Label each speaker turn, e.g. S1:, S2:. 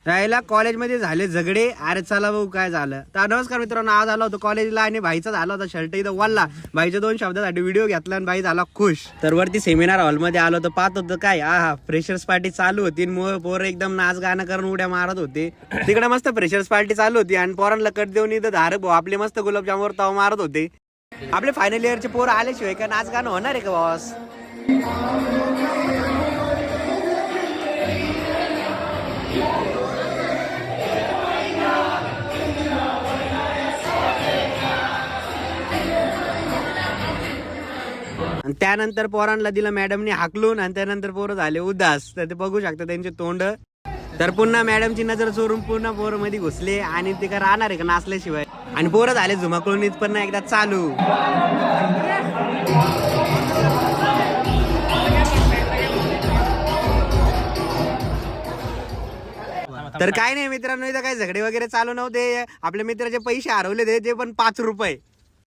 S1: राहिला कॉलेजमध्ये झाले झगडे. अरे चला भाऊ काय झालं. तर नमस्कार मित्रांनो, आज आलो होतो कॉलेजला आणि भाईचा झाला होता शर्ट इथं वल्ला. भाईच्या 2 शब्दासाठी व्हिडिओ घेतला आणि भाई झाला खुश. तर वरती सेमिनार हॉलमध्ये आलो होतो, पाहत होतं काय फ्रेशर्स पार्टी चालू होती. पोरं एकदम नाच गाणं करून उड्या मारत होते. तिकडे मस्त फ्रेशर्स पार्टी चालू होती आणि पोरांना कट देऊन इथं धारक भाऊ आपले मस्त गुलाबजामवर ताव मारत होते. आपले फायनल इयरचे पोरं आल्याशिवाय का नाच गाणं होणार आहे का बॉस. त्यानंतर पोरांना दिलं मॅडमनी हाकलून आणि त्यानंतर पोरं झाले उदास. तर ते बघू शकता त्यांचे तोंड. तर पुन्हा मॅडमची नजर चोरून पुन्हा पोरं मध्ये घुसले आणि ते काय राहणार आहे का नाचल्याशिवाय. आणि पोरं झाले झुमाकळून पण एकदा चालू. तर काय नाही मित्रांनो, इथं काही झगडे वगैरे चालू नव्हते. आपल्या मित्राचे पैसे हरवले ते पण 5 रुपये.